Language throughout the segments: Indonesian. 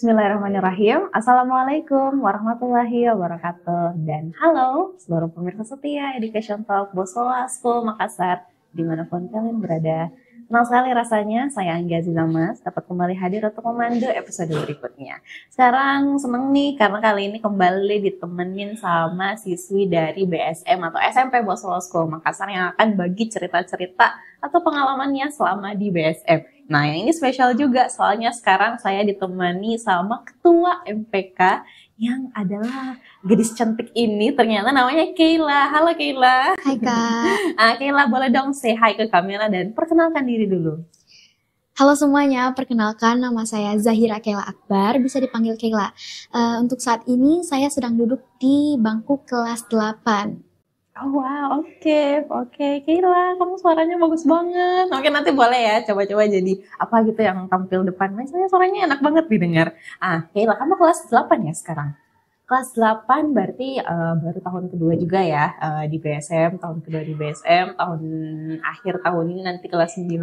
Bismillahirrahmanirrahim. Assalamualaikum warahmatullahi wabarakatuh. Dan halo seluruh pemirsa setia Education Talk Bosowa School Makassar dimanapun kalian berada. Senang sekali rasanya saya Anggia Aziza Mas dapat kembali hadir untuk memandu episode berikutnya. Sekarang seneng nih karena kali ini kembali ditemenin sama siswi dari BSM atau SMP Bosowa School Makassar yang akan bagi cerita-cerita atau pengalamannya selama di BSM. Nah, yang ini spesial juga soalnya sekarang saya ditemani sama ketua MPK yang adalah gadis cantik ini, ternyata namanya Keila. Halo Keila. Hai Kak. Keila boleh dong say hi ke kamera dan perkenalkan diri dulu. Halo semuanya, perkenalkan nama saya Zahira Keila Akbar, bisa dipanggil Keila. Untuk saat ini saya sedang duduk di bangku kelas 8. Oh wow, oke. Keila, kamu suaranya bagus banget. Mungkin nanti boleh ya coba-coba jadi apa gitu yang tampil depan. Misalnya suaranya enak banget didengar. Keila, kamu kelas 8 ya sekarang? Kelas 8 berarti baru tahun kedua juga ya di BSM, tahun kedua di BSM, tahun akhir tahun ini nanti kelas 9.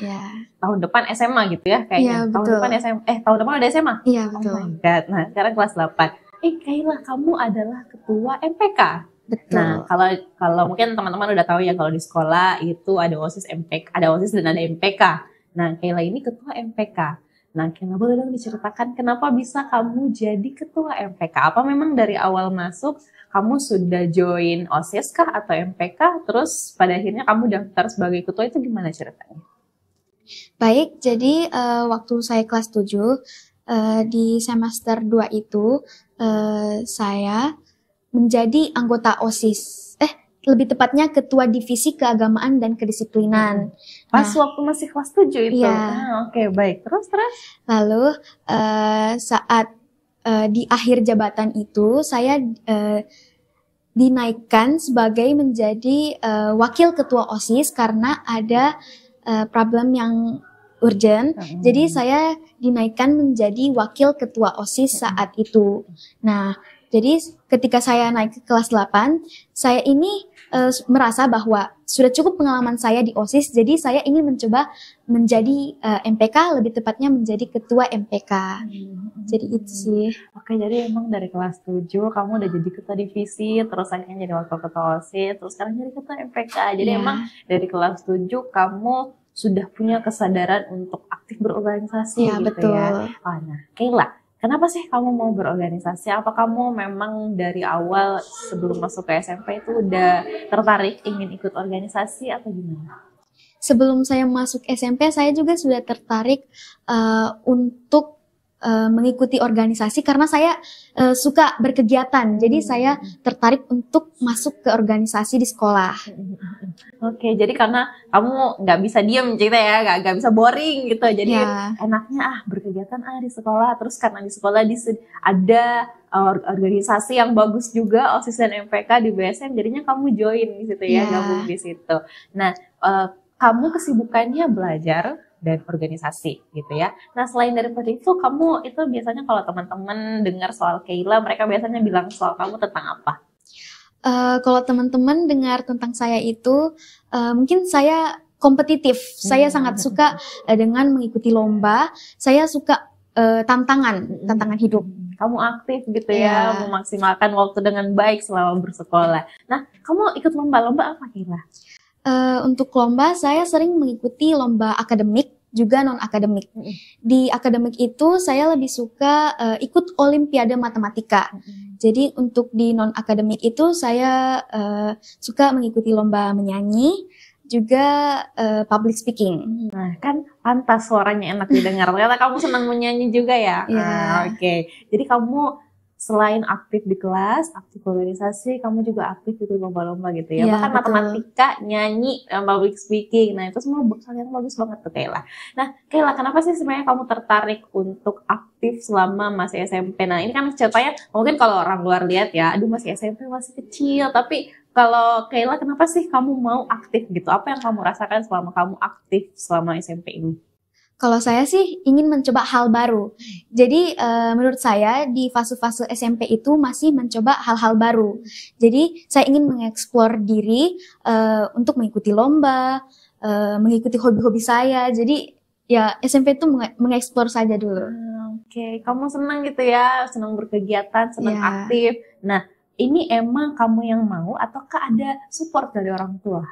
Ya. Tahun depan SMA gitu ya kayaknya. Ya, tahun betul. depan SMA, tahun depan ada SMA? Iya, Oh betul. my God, nah sekarang kelas 8. Keila, kamu adalah ketua MPK. Betul. Nah, kalau mungkin teman-teman udah tahu ya kalau di sekolah itu ada OSIS MPK, ada OSIS dan ada MPK. Nah, Keila ini ketua MPK. Nah, Keila boleh dong diceritakan kenapa bisa kamu jadi ketua MPK? Apa memang dari awal masuk kamu sudah join OSIS kah atau MPK? Terus pada akhirnya kamu daftar sebagai ketua, itu gimana ceritanya? Baik, jadi waktu saya kelas 7 di semester 2 itu saya menjadi anggota OSIS. Lebih tepatnya ketua divisi keagamaan dan kedisiplinan. Pas waktu masih kelas 7 itu? Iya. Oke, baik. Terus? Lalu saat di akhir jabatan itu saya dinaikkan sebagai menjadi wakil ketua OSIS karena ada problem yang urgent. Jadi saya dinaikkan menjadi wakil ketua OSIS saat itu. Nah, jadi ketika saya naik ke kelas 8, saya ini merasa bahwa sudah cukup pengalaman saya di OSIS, jadi saya ingin mencoba menjadi MPK, lebih tepatnya menjadi ketua MPK. Jadi itu sih. Oke, jadi emang dari kelas 7 kamu udah jadi ketua divisi, terus akhirnya jadi wakil ketua OSIS, terus sekarang jadi ketua MPK. Jadi emang dari kelas 7 kamu sudah punya kesadaran untuk aktif berorganisasi gitu betul. ya. Nah, Keila, kenapa sih kamu mau berorganisasi? Apa kamu memang dari awal sebelum masuk ke SMP itu udah tertarik ingin ikut organisasi atau gimana? Sebelum saya masuk SMP, saya juga sudah tertarik untuk mengikuti organisasi karena saya suka berkegiatan. Jadi saya tertarik untuk masuk ke organisasi di sekolah. Oke, jadi karena kamu nggak bisa diam cerita ya, nggak bisa boring gitu. Jadi enaknya berkegiatan di sekolah. Terus karena di sekolah ada organisasi yang bagus juga, OSIS dan MPK di BSM, jadinya kamu join di situ ya, gabung di situ. Nah, kamu kesibukannya belajar dan organisasi gitu ya. Nah, selain daripada itu, kamu itu biasanya kalau teman-teman dengar soal Keila, mereka biasanya bilang soal kamu tentang apa? Kalau teman-teman dengar tentang saya itu, mungkin saya kompetitif. Saya sangat suka dengan mengikuti lomba. Saya suka tantangan hidup. Kamu aktif gitu ya, memaksimalkan waktu dengan baik selama bersekolah. Nah, kamu ikut lomba-lomba apa, Keila? Untuk lomba, saya sering mengikuti lomba akademik, juga non-akademik. Di akademik itu, saya lebih suka ikut Olimpiade Matematika. Jadi, untuk di non-akademik itu, saya suka mengikuti lomba menyanyi, juga public speaking. Nah, kan pantas suaranya enak didengar. Ternyata kamu senang menyanyi juga ya? Oke. Jadi, kamu selain aktif di kelas, aktif organisasi, kamu juga aktif di lomba-lomba gitu ya. Bahkan betul. Matematika, nyanyi, public speaking. Nah, itu semua kalian bagus banget tuh, Keila. Nah, Keila, kenapa sih sebenarnya kamu tertarik untuk aktif selama masih SMP? Nah, ini kan ceritanya mungkin kalau orang luar lihat ya, aduh masih SMP, masih kecil. Tapi kalau Keila, kenapa sih kamu mau aktif gitu? Apa yang kamu rasakan selama kamu aktif selama SMP ini? Kalau saya sih ingin mencoba hal baru. Jadi menurut saya di fase-fase SMP itu masih mencoba hal-hal baru. Jadi saya ingin mengeksplor diri untuk mengikuti lomba, mengikuti hobi-hobi saya. Jadi ya SMP itu mengeksplor saja dulu. Oke, kamu senang gitu ya, senang berkegiatan, senang Iya. aktif. Nah, ini emang kamu yang mau ataukah ada support dari orang tua?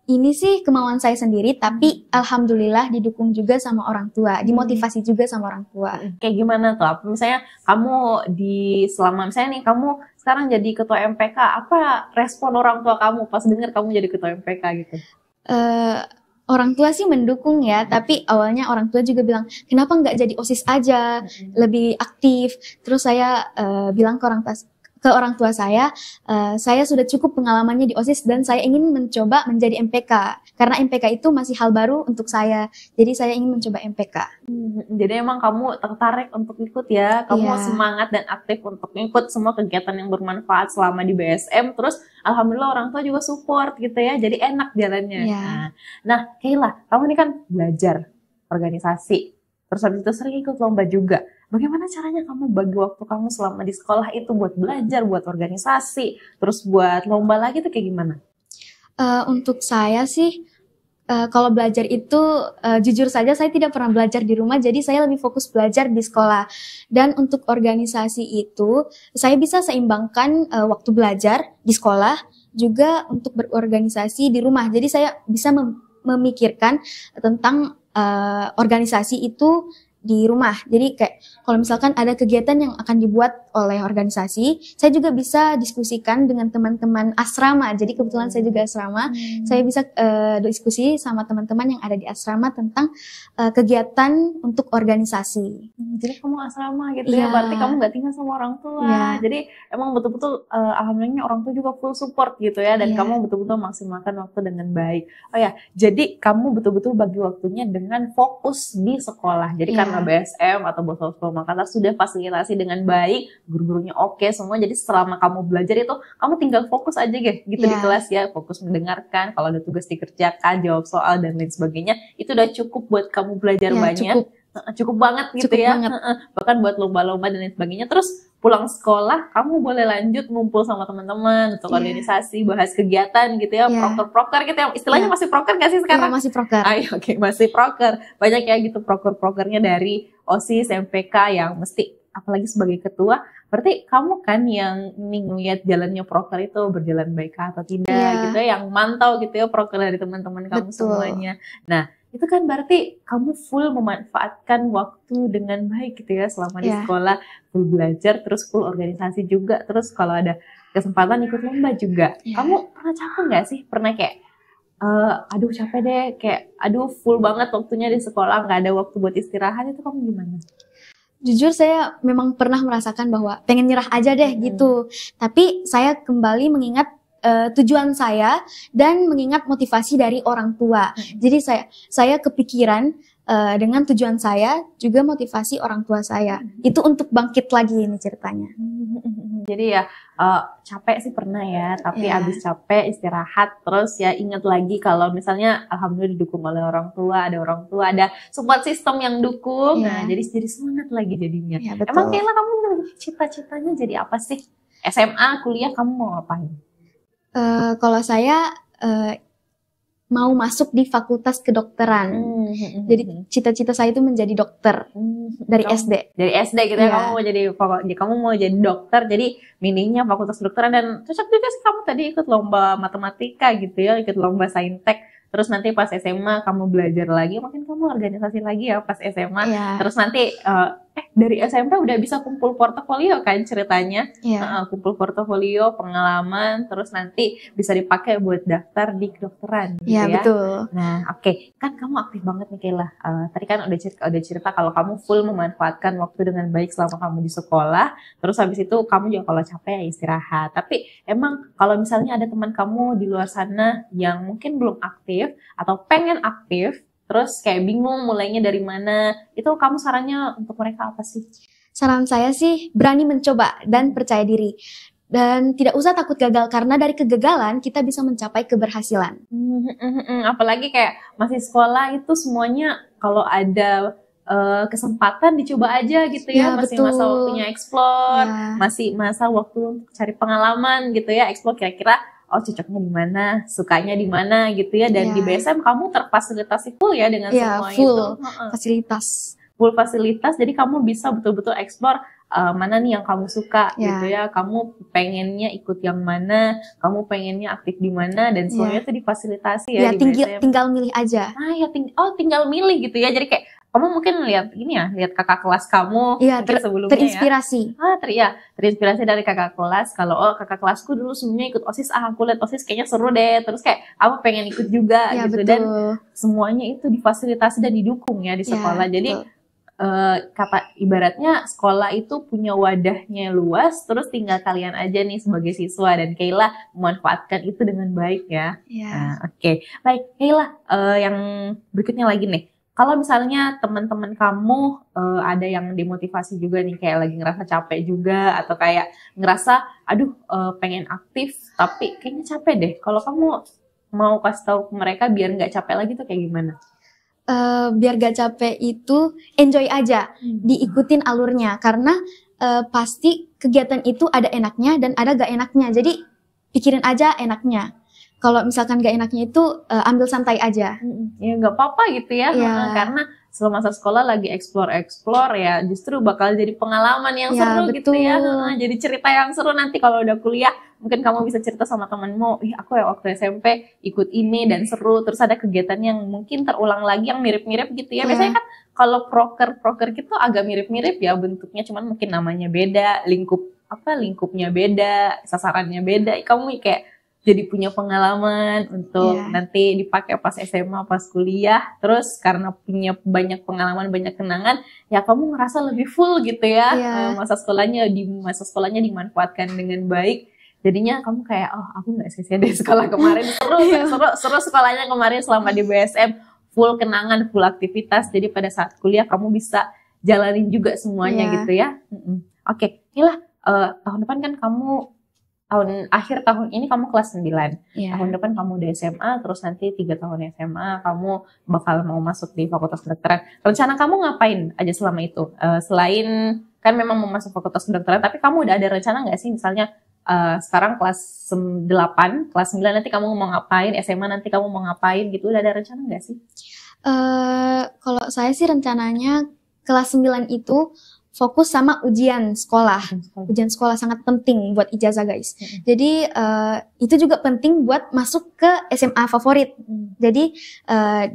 Ini sih kemauan saya sendiri, tapi alhamdulillah didukung juga sama orang tua, dimotivasi juga sama orang tua. Kayak gimana tuh? Apa misalnya kamu selama misalnya nih kamu sekarang jadi ketua MPK, apa respon orang tua kamu pas dengar kamu jadi ketua MPK gitu? Orang tua sih mendukung ya, tapi awalnya orang tua juga bilang, kenapa nggak jadi OSIS aja, lebih aktif. Terus saya bilang ke orang tua saya sudah cukup pengalamannya di OSIS dan saya ingin mencoba menjadi MPK. Karena MPK itu masih hal baru untuk saya, jadi saya ingin mencoba MPK. Jadi emang kamu tertarik untuk ikut ya, kamu Iya. semangat dan aktif untuk ikut semua kegiatan yang bermanfaat selama di BSM, terus alhamdulillah orang tua juga support gitu ya, jadi enak jalannya. Iya. Nah, Kayla, kamu ini kan belajar organisasi, terus habis itu sering ikut lomba juga. Bagaimana caranya kamu bagi waktu kamu selama di sekolah itu buat belajar, buat organisasi, terus buat lomba lagi tuh kayak gimana? Untuk saya sih, kalau belajar itu jujur saja saya tidak pernah belajar di rumah, jadi saya lebih fokus belajar di sekolah. Dan untuk organisasi itu, saya bisa seimbangkan waktu belajar di sekolah juga untuk berorganisasi di rumah. Jadi saya bisa memikirkan tentang organisasi itu di rumah. Jadi kayak kalau misalkan ada kegiatan yang akan dibuat oleh organisasi, saya juga bisa diskusikan dengan teman-teman asrama. Jadi kebetulan saya juga asrama, saya bisa diskusi sama teman-teman yang ada di asrama tentang kegiatan untuk organisasi. Jadi kamu asrama gitu ya, berarti kamu nggak tinggal sama orang tua. Jadi emang betul-betul alhamdulillahnya orang tua juga full support gitu ya, dan kamu betul-betul maksimalkan waktu dengan baik. Oh ya, jadi kamu betul-betul bagi waktunya dengan fokus di sekolah. Jadi karena BSM atau Boswa Sekolah Makassar sudah fasilitasi dengan baik, guru-gurunya oke semua, jadi selama kamu belajar itu kamu tinggal fokus aja gitu di kelas ya, fokus mendengarkan, kalau ada tugas dikerjakan, jawab soal dan lain sebagainya, itu udah cukup buat kamu belajar banyak. Cukup banget gitu ya. Bahkan buat lomba-lomba dan lain sebagainya. Terus pulang sekolah kamu boleh lanjut ngumpul sama teman-teman untuk organisasi, bahas kegiatan gitu ya, proker-proker gitu ya. Istilahnya masih proker gak sih sekarang? Masih proker. Oke, masih proker. Banyak ya gitu proker-prokernya dari OSIS, MPK yang mesti, apalagi sebagai ketua, berarti kamu kan yang ngeliat jalannya proker itu berjalan baik atau tidak gitu ya, yang mantau gitu ya proker dari teman-teman kamu semuanya. Nah, itu kan berarti kamu full memanfaatkan waktu dengan baik gitu ya selama di sekolah, full belajar, terus full organisasi juga, terus kalau ada kesempatan ikut lomba juga. Kamu pernah capek nggak sih? Pernah kayak, aduh capek deh, kayak aduh full banget waktunya di sekolah, nggak ada waktu buat istirahat, itu kamu gimana? Jujur saya memang pernah merasakan bahwa pengen nyerah aja deh gitu. Tapi saya kembali mengingat tujuan saya dan mengingat motivasi dari orang tua. Jadi saya kepikiran dengan tujuan saya juga motivasi orang tua saya. Itu untuk bangkit lagi ini ceritanya. Jadi ya capek sih pernah ya, tapi abis capek istirahat, terus ya ingat lagi kalau misalnya alhamdulillah didukung oleh orang tua, ada support system yang dukung. Nah, jadi semangat lagi jadinya. Emang Kayla, kamu cita-citanya jadi apa sih? SMA, kuliah kamu mau ngapain? Kalau saya mau masuk di fakultas kedokteran. Jadi cita-cita saya itu menjadi dokter dari SD. Dari SD gitu ya, kamu mau jadi dokter, jadi milihnya fakultas kedokteran, dan cocok juga sih kamu tadi ikut lomba matematika gitu ya, ikut lomba saintek. Terus nanti pas SMA kamu belajar lagi, mungkin kamu organisasi lagi ya pas SMA. Terus nanti dari SMP udah bisa kumpul portofolio kan ceritanya. Kumpul portofolio, pengalaman, terus nanti bisa dipakai buat daftar di kedokteran gitu ya. Betul. Nah, oke. Kan kamu aktif banget nih Kayla. Tadi kan udah cerita kalau kamu full memanfaatkan waktu dengan baik selama kamu di sekolah. Terus habis itu kamu juga kalau capek ya istirahat. Tapi emang kalau misalnya ada teman kamu di luar sana yang mungkin belum aktif atau pengen aktif, terus kayak bingung mulainya dari mana, itu kamu sarannya untuk mereka apa sih? Saran saya sih berani mencoba dan percaya diri. Dan tidak usah takut gagal, karena dari kegagalan kita bisa mencapai keberhasilan. Apalagi kayak masih sekolah itu semuanya kalau ada kesempatan dicoba aja gitu ya, masih masa waktunya explore, masih masa waktu untuk cari pengalaman gitu ya, explore kira-kira cocoknya di mana, sukanya di mana gitu ya. Dan di BSM kamu terfasilitasi full ya dengan semua full itu. fasilitas. full fasilitas, jadi kamu bisa betul-betul explore mana nih yang kamu suka gitu ya, kamu pengennya ikut yang mana, kamu pengennya aktif di mana, dan semuanya tuh difasilitasi ya, di BSM. Tinggal milih aja. Ya tinggal milih gitu ya, jadi kayak kamu mungkin lihat ini ya, lihat kakak kelas kamu sebelumnya terinspirasi. Terinspirasi dari kakak kelas. Kalau kakak kelasku dulu semuanya ikut OSIS, aku lihat OSIS kayaknya seru deh, terus kayak aku pengen ikut juga gitu. Betul. Dan semuanya itu difasilitasi dan didukung ya di sekolah. Jadi kata ibaratnya sekolah itu punya wadahnya luas, terus tinggal kalian aja nih sebagai siswa, dan Kayla memanfaatkan itu dengan baik ya. Oke. Baik Kayla, yang berikutnya lagi nih, kalau misalnya teman-teman kamu ada yang demotivasi juga nih, kayak lagi ngerasa capek juga, atau kayak ngerasa aduh pengen aktif tapi kayaknya capek deh, kalau kamu mau kasih tahu ke mereka biar nggak capek lagi tuh kayak gimana? Biar gak capek itu enjoy aja, diikutin alurnya, karena pasti kegiatan itu ada enaknya dan ada gak enaknya, jadi pikirin aja enaknya. Kalau misalkan gak enaknya itu ambil santai aja. Ya gak apa-apa gitu ya, karena selama masa sekolah lagi explore ya, justru bakal jadi pengalaman yang seru gitu ya, jadi cerita yang seru nanti kalau udah kuliah. Mungkin kamu bisa cerita sama temanmu, aku ya waktu SMP ikut ini dan seru, terus ada kegiatan yang mungkin terulang lagi yang mirip-mirip gitu ya. Biasanya kan kalau proker gitu agak mirip-mirip ya bentuknya, cuman mungkin namanya beda, lingkupnya beda, sasarannya beda. Kamu kayak jadi punya pengalaman untuk nanti dipakai pas SMA, pas kuliah. Terus karena punya banyak pengalaman, banyak kenangan, ya kamu ngerasa lebih full gitu ya. Masa sekolahnya dimanfaatkan dengan baik. Jadinya kamu kayak, aku nggak sia-sia deh sekolah kemarin, seru sekolahnya kemarin selama di BSM, full kenangan, full aktivitas. Jadi pada saat kuliah kamu bisa jalanin juga semuanya gitu ya. Oke, inilah tahun depan kan kamu akhir tahun ini kamu kelas 9. Tahun depan kamu udah SMA, terus nanti 3 tahun SMA kamu bakal mau masuk di Fakultas Kedokteran. Rencana kamu ngapain aja selama itu? Selain kan memang mau masuk Fakultas Kedokteran, tapi kamu udah ada rencana nggak sih, misalnya sekarang kelas 8, kelas 9 nanti kamu mau ngapain, SMA nanti kamu mau ngapain gitu, udah ada rencana nggak sih? Kalau saya sih rencananya kelas 9 itu fokus sama ujian sekolah. Ujian sekolah sangat penting buat ijazah guys. Jadi itu juga penting buat masuk ke SMA favorit. Jadi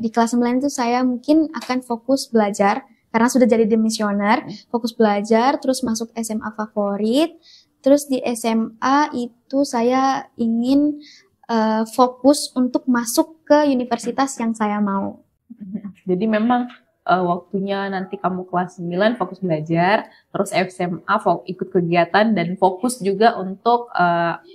di kelas 9 itu saya mungkin akan fokus belajar, karena sudah jadi demisioner, fokus belajar, terus masuk SMA favorit. Terus di SMA itu saya ingin fokus untuk masuk ke universitas yang saya mau. Jadi memang waktunya nanti kamu kelas 9 fokus belajar, terus SMA ikut kegiatan dan fokus juga untuk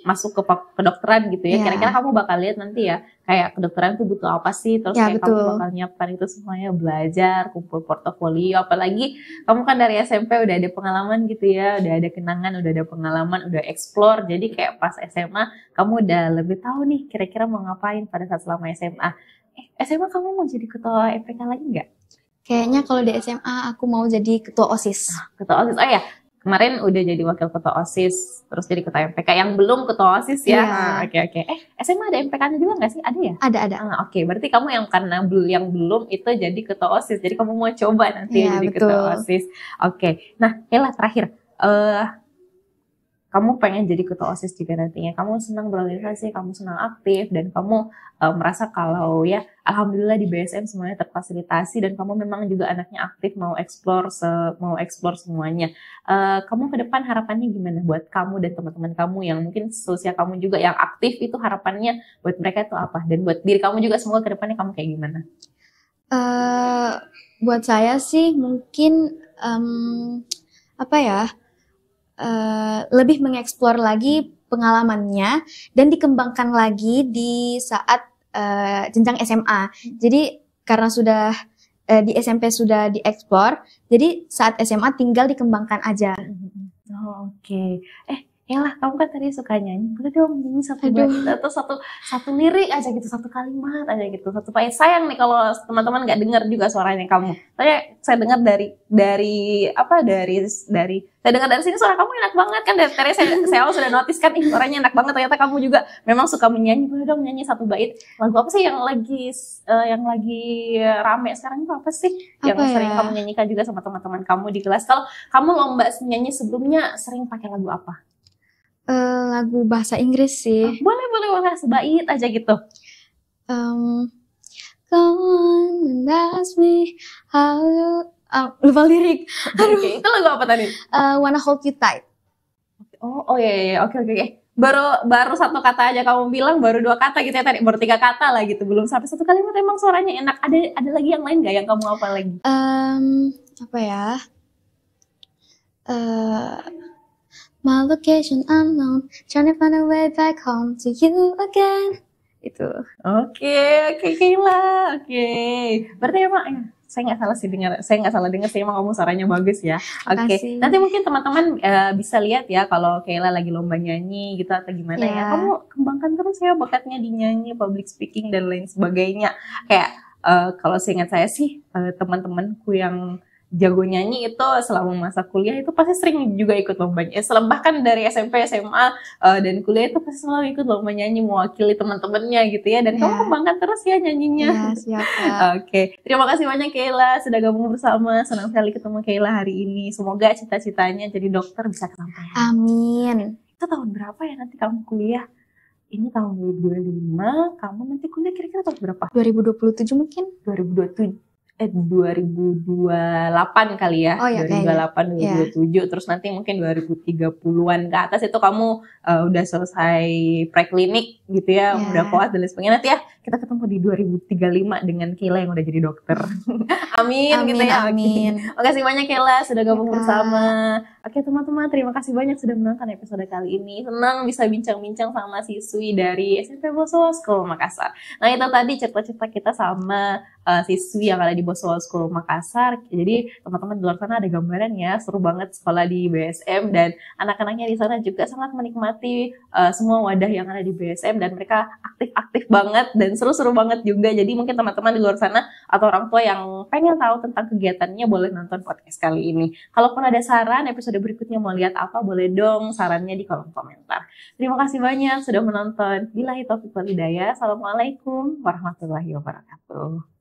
masuk ke kedokteran gitu ya. Kira-kira kamu bakal lihat nanti ya, kayak kedokteran itu butuh apa sih, terus kayak kamu bakal nyiapkan itu semuanya, belajar, kumpul portofolio, apalagi kamu kan dari SMP udah ada pengalaman gitu ya, udah ada kenangan, udah ada pengalaman, udah explore, jadi kayak pas SMA kamu udah lebih tahu nih kira-kira mau ngapain pada saat selama SMA. SMA kamu mau jadi ketua MPK lagi nggak? Kayaknya kalau di SMA aku mau jadi ketua OSIS. Ketua OSIS, kemarin udah jadi wakil ketua OSIS, terus jadi ketua MPK yang belum ketua OSIS ya. Oke. SMA ada MPK-nya juga nggak sih? Ada ya? Ada. Oke, berarti kamu yang karena yang belum itu jadi ketua OSIS, jadi kamu mau coba nanti jadi ketua OSIS. Oke. Nah, Kayla terakhir, kamu pengen jadi ketua OSIS juga nantinya, kamu senang berorganisasi, kamu senang aktif, dan kamu merasa kalau ya alhamdulillah di BSM semuanya terfasilitasi, dan kamu memang juga anaknya aktif, mau explore semuanya. Kamu ke depan harapannya gimana buat kamu dan teman-teman kamu yang mungkin seusia kamu juga yang aktif, itu harapannya buat mereka itu apa? Dan buat diri kamu juga semoga ke depannya kamu kayak gimana? Buat saya sih mungkin lebih mengeksplor lagi pengalamannya dan dikembangkan lagi di saat jenjang SMA. Jadi karena sudah di SMP sudah dieksplor, jadi saat SMA tinggal dikembangkan aja. Oke. Yalah, kamu kan tadi suka nyanyi, boleh dong nyanyi satu Aduh. bait atau satu lirik aja gitu, satu kalimat aja gitu, satu bait. Sayang nih kalau teman-teman nggak dengar juga suaranya kamu. Saya dengar dari apa dari saya dengar dari sini suara kamu enak banget kan, dari tadi saya awal sudah notice kan, ih suaranya enak banget, ternyata kamu juga memang suka menyanyi. Boleh dong nyanyi satu bait. Lagu apa sih yang lagi rame sekarang itu apa sih? Yang Apa sering ya? kamu nyanyikan juga sama teman-teman kamu di kelas. Kalau kamu lomba nyanyi sebelumnya sering pakai lagu apa? Lagu bahasa Inggris sih. Boleh sebait aja gitu. Come on and ask me how you... lupa lirik. Oke, itu lagu apa tadi? Wanna Hold You Tight. Oh iya, oke. Baru satu kata aja kamu bilang, baru dua kata gitu ya tadi, baru tiga kata lah gitu, belum sampai satu kalimat. Emang suaranya enak. Ada lagi yang lain nggak yang kamu hafal lagi? Apa ya? My location unknown, trying to find a way back home to you again. Itu. Oke, Kayla. Oke. Berarti emang saya nggak salah dengar sih, emang kamu suaranya bagus ya. Oke. Makasih. Nanti mungkin teman-teman bisa lihat ya kalau Kayla lagi lomba nyanyi gitu atau gimana ya. Ya. Kamu kembangkan terus ya bakatnya di nyanyi, public speaking dan lain sebagainya. Kayak kalau seingat saya sih teman-temanku yang jago nyanyi itu selama masa kuliah itu pasti sering juga ikut lomba. Bahkan dari SMP, SMA dan kuliah itu pasti selalu ikut lomba nyanyi mewakili teman-temannya gitu ya. Dan kamu kembangkan terus ya nyanyinya. Ya, siap Kak. Oke, terima kasih banyak Kayla sudah gabung bersama. Senang sekali ketemu Kayla hari ini. Semoga cita-citanya jadi dokter bisa kesampaian. Amin. Itu tahun berapa ya nanti kamu kuliah? Ini tahun 2025, kamu nanti kuliah kira-kira tahun berapa? 2027 mungkin? 2028 kali ya. Oh ya, 2028, 2027, terus nanti mungkin 2030-an ke atas itu kamu udah selesai preklinik gitu ya, udah koas dan lain sebagainya. Nanti ya kita ketemu di 2035 dengan Kayla yang udah jadi dokter. Amin gitu ya. Amin. Makasih banyak Kayla sudah gabung bersama. Oke teman-teman, terima kasih banyak sudah menonton episode kali ini. Senang bisa bincang-bincang sama siswi dari SMP Bosowa School Makassar. Nah itu tadi cerita-cerita kita sama siswi yang ada di Bosowa School Makassar. Jadi teman-teman di luar sana ada gambaran ya, seru banget sekolah di BSM dan anak-anaknya di sana juga sangat menikmati semua wadah yang ada di BSM dan mereka aktif-aktif banget dan seru-seru banget juga. Jadi mungkin teman-teman di luar sana atau orang tua yang pengen tahu tentang kegiatannya boleh nonton podcast kali ini. Kalaupun ada saran episode berikutnya mau lihat apa, boleh dong sarannya di kolom komentar. Terima kasih banyak sudah menonton. Billahi taufiq wal hidayah. Assalamualaikum warahmatullahi wabarakatuh.